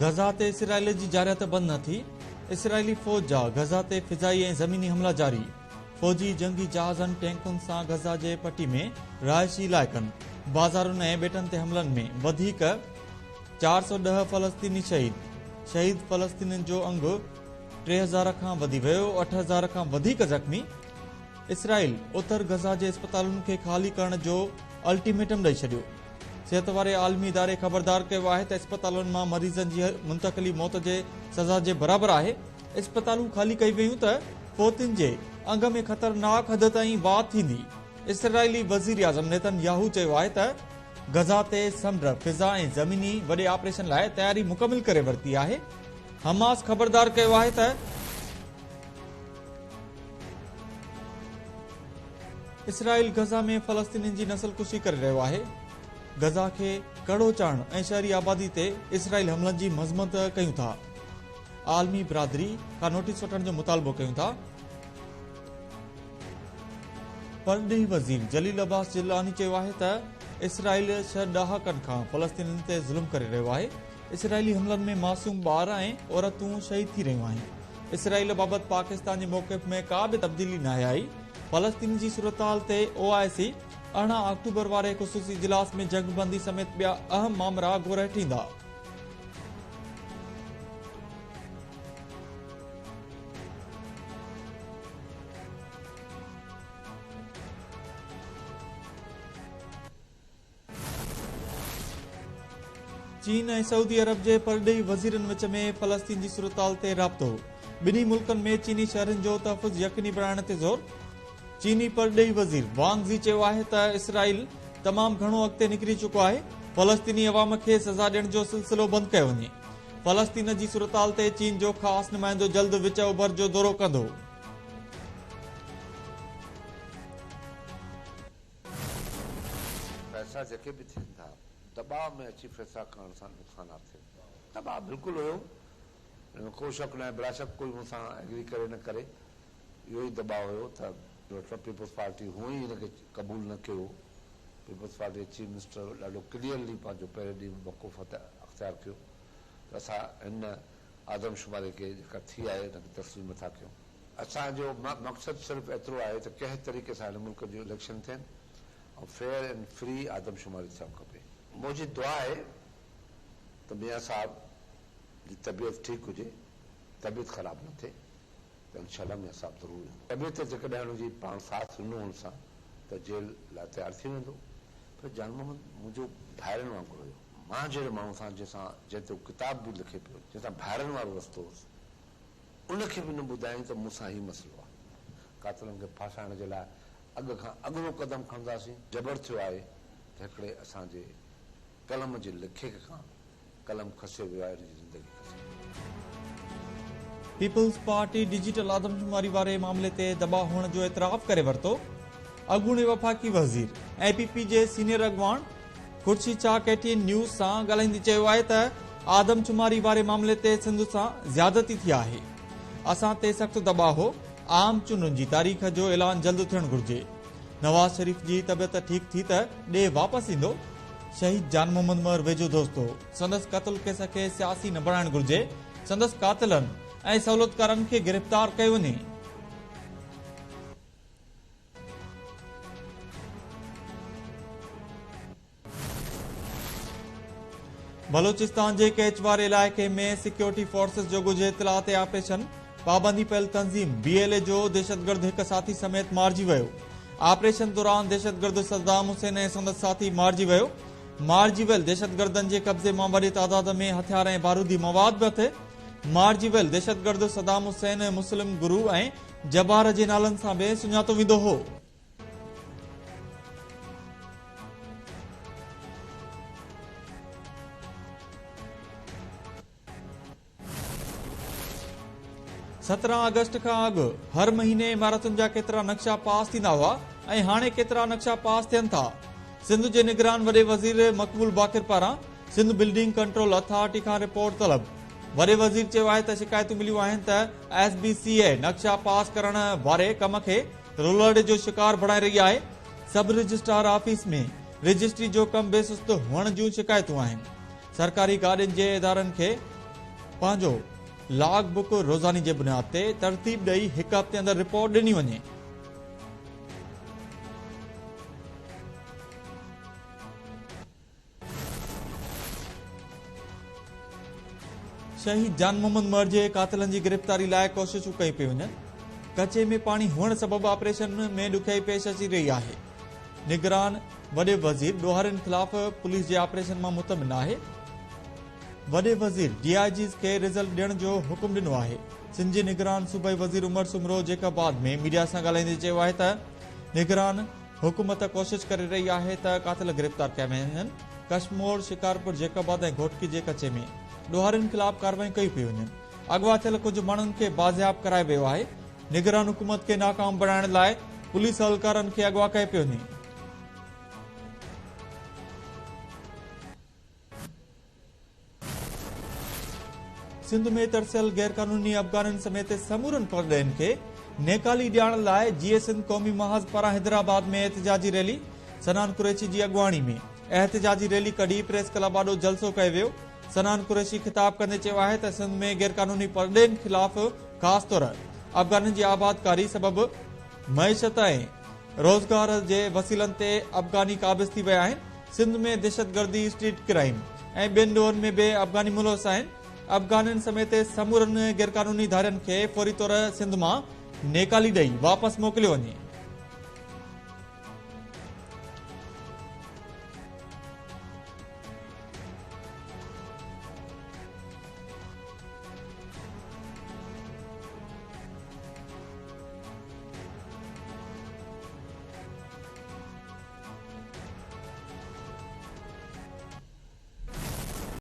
गज़ा ते इसराइल जी जारियत बंद न थी। इसराइली फौज जा गज़ा ते फिजाई ऐं ज़मीनी हमला जारी। फौजी जंगी जहाज़नि टैंकुनि सां गज़ा जे पट्टी में रहायशी इलाइक़नि, बाज़ारुनि ऐं ॿेटनि ते हमलनि में वधीक 410 फ़लस्तीनी शहीद फ़लस्तीनियुनि जो अंगु 3000 खां वधी वियो, 8000 खां वधीक ज़ख़्मी। इसराइल उतर गज़ा जे अस्पतालुनि खे ख़ाली करण जो अल्टीमेटम ॾेई छॾियो। सिहत वारे आलमी इदारे ख़बरदार कयो आहे त अस्पतालुनि मां मरीज़नि जी मुंतक़िली मौत जे सज़ा जे बराबरि आहे। अस्पतालूं ख़ाली कई वयूं त फ़ौतियुनि जे अंग में ख़तरनाक हद ताईं वात थींदी। इसराइली वज़ीर आज़म नेतन्याहू चयो आहे त गज़ा ते समुंड, फिज़ा ऐं ज़मीनी वॾे ऑपरेशन लाइ तयारी मुकमिल करे वरिती आहे। हमास ख़बरदार कयो आहे त इसराइल गज़ा में फ़लस्तीनियुनि जी नस्लकुशी करे रहियो आहे। गज़ा खे कड़ो चाढ़ण ऐं शहरी आबादी ते इसराइल हमलनि जी मज़म्मत कयूं था। आलमी बिरादरी खां नोटिस वठण जो मुतालबो कयूं था। परॾेही वज़ीर जलील अब्बास जिलानी चयो आहे त इसराइल 6 ॾहाकनि खां फ़लस्तीनियुनि ते ज़ुल्म करे रहियो आहे। इसराइली हमलनि में मासूम ॿार ऐं औरतूं शहीद थी रहियूं आहिनि। इसराइल बाबति पाकिस्तान जे मौक़िफ़ में का बि तब्दीली न आई। फ़लस्तीन जी सूरतहाल ते OIC 18 अक्टूबर वारे ख़ुसूसी इजलास में जंगबंदी समेत ॿिया अहम मामला ॻोल्हे वठींदा। चीन ऐं सऊदी अरब जे परॾेही वज़ीरनि विच में फ़लस्तीन जी सूरतहाल ते राब्तो। ॿिन्ही मुल्कनि में चीनी शहरनि जो तहफ़्फ़ुज़ यक़ीनी बणाइण ते ज़ोर। चीनी परॾेही वज़ीर वांग ज़ी चयो आहे त इसराइल तमामु घणो अॻिते निकिरी चुको आहे। फ़लस्तीनी अवाम खे सज़ा ॾियण जो सिलसिलो बंदि कयो वञे। फ़लस्तीन जी सूरतहाल ते चीन जो ख़ासि नुमाइंदो जल्द विच ओभर जो दौरो कंदो। पैसा जेके बि थियनि था दबाव में अची फैसला करण सां नुक़सानात थिए। दबाव बिल्कुलु हुयो, को शक न आहे, बिला शक कोई मूंसां एग्री करे न करे, इहो ई दबाव हुयो त पीपल्स पार्टी हूअं ई हिनखे क़बूल न कयो। पीपल्स पार्टी चीफ मिनिस्टर ॾाढो क्लियरली पंहिंजो पहिरें ॾींहुं वक़ुफ़ अख़्तियार कयो त असां हिन आदमशुमारी खे जेका थी आहे हिनखे तस्लीम नथा कयूं। असांजो मक़सदु सिर्फ़ु एतिरो आहे त कंहिं तरीक़े सां हिन मुल्क जो इलेक्शन थियनि ऐं फेयर एंड फ्री आदमशुमारी थियणु खपे। मुंहिंजी दुआ आहे त मियां साहब जी तबियत ठीकु हुजे, तबियत ख़राबु न थिए, त इंशाअल्लाह मियां साहब ज़रूरु ईंदो। तबियत जेकॾहिं हुनजी पाण साथ ॾिनो हुन सां त जेल लाइ तयारु थी वेंदो। पर जान मोहम्मद मुंहिंजो भाइरनि वांगुरु हुयो। मां जहिड़े माण्हू सां जंहिं ते किताब बि लिखे पियो, जंहिंसां भाइरनि वारो रस्तो हुउसि, उनखे बि न ॿुधायईं त मूंसां ही मसइलो आहे। कातिलनि खे फासाइण जे लाइ अॻु खां अॻिलो क़दम खणंदासीं। जबर थियो आहे त हिकिड़े असांजे कलम जे लिखे खां कलम खसियो वियो आहे, हिनजी ज़िंदगी पीपल्स पार्टी डिजिटल आदमशुमारी वारे मामले ते दबाव हुअण जो एतिराफ़ करे वरितो। अॻूणे वफ़ाक़ी वज़ीर APP जे सीनियर अॻवान खुर्शीद शाह KTN न्यूज़ सां ॻाल्हाईंदे चयो आहे त आदमशुमारी वारे मामले ते सिंध सां ज़्यादती थी आहे। असां ते सख़्तु दबाव हो। आम चूंडुनि जी तारीख़ जो ऐलान जल्द थियणु घुर्जे। नवाज़ शरीफ़ जी तबियत ठीकु थी त ॾे वापसि ईंदो। शहीद जान मोहम्मद मर वेझो दोस्तो। संदसि क़त्ल केस खे सियासी न बणाइणु घुर्जे। संदसि कातिलनि ऐं सहूलियतकारनि खे गिरफ़्तार कयो वञे। बलोचिस्तान जे केचवार इलाइक़े में सिक्योरिटी फोर्सेस जो ॻुझे इतिला ते ऑपरेशन। पाबंदी पयल तंज़ीम BLA जो दहशतगर्द हिकु साथी समेत मारिजी वियो। ऑपरेशन दौरान दहशतगर्द सद्दाम हुसैन ऐं संदसि साथी मारिजी वियो। मारिजी वियल दहशतगर्दनि जे कब्ज़े मां वॾे तादाद में हथियार ऐं बारूदी मवाद बि अथे। मारिजी वियल दहशतगर्द सद्दाम हुसैन मुस्लिम गुरू ऐं जबार जे नालनि सां बि सुञातो वेंदो हो। सत्रहं अगस्त खां अॻु हर महीने इमारतुनि जा केतिरा नक्शा पास थींदा हुआ ऐं हाणे केतिरा नक्शा पास थियनि था। सिंध जे निगरान वॾे वज़ीर मक़बूल बाक़िर पारां सिंध बिल्डिंग कंट्रोल अथॉरिटी खां रिपोर्ट तलब। वॾे वज़ीर चयो आहे त शिकायतूं मिलियूं आहिनि त SBCA नक्शा पास करण वारे कम खे रोलड़ जो शिकार बणाए रही आहे। सब रजिस्ट्रार ऑफिस में रजिस्ट्री जो कम बेसुस्त हुअण जूं शिकायतूं आहिनि। सरकारी गाॾियुनि जे इदारनि खे पंहिंजो लॉग बुक रोज़ानी जे बुनियाद ते तरतीब ॾेई हिकु हफ़्ते अंदरि रिपोर्ट ॾिनी वञे। शहीद जान मोहम्मद मर जे कातिलनि जी गिरफ़्तारी लाइ कोशिशूं कई पियूं वञनि। कचे में पाणी हुअण सबबि ऑपरेशन में ॾुखियाई पेश अची रही आहे। निगरान वॾे वज़ीर ॾोहारियुनि ख़िलाफ़ पुलिस जे ऑपरेशन मां मुतमिन आहे। वॾे वज़ीर DIGs खे रिज़ल्ट ॾियण जो हुकुम ॾिनो आहे। सिंध जे निगरान सूबाई वज़ीर उमर सुमरो जैकाबाद में मीडिया सां ॻाल्हाईंदे चयो आहे त निगरान हुकूमत कोशिश करे रही आहे त कातिल गिरफ़्तार कया वञनि। कशमोर, शिकारपुर, जैकाबाद ऐं घोटकी जे कचे में ॾोहारियुनि ख़िलाफ़ कार्रवाई कई पियूं वञनि। अगवा थियल कुझु माण्हुनि खे बाज़ियाब कराए वियो आहे। निगरान हुकूमत खे नाकाम बणाइण लाइ पुलिस एहलकारनि खे अगवा कयो पियो वञे। सिंध में तरसियल गैर कानूनी अफगाननि समेत समूरनि परॾेहिनि खे नेकाली ॾियारण लाइ GSN क़ौमी महाज़ पारां हैदराबाद में एहतिजाजी रैली। सनान कुरैशी जी अॻुवाणी में एहतिजाजी रैली कढी प्रेस क्लब आॾो जलसो कयो वियो। सनान कुरैशी ख़िताब कंदे चयो आहे त सिंध में गैर कानूनी परॾेहिनि ख़िलाफ़ ख़ासि तौर अफगाननि जी आबादकारी सबबि मईशत ऐं रोज़गार जे वसीलनि ते अफगानी काबिज़ थी विया आहिनि। सिंध में दहशतगर्दी, स्ट्रीट क्राइम ऐं ॿियनि ॾोहनि में बि अफगानी मुलवस आहिनि। अफगाननि समेत समूरनि गैर कानूनी धारियनि खे फौरी तौर सिंध मां नेकाली ॾेई वापसि मोकिलियो वञे।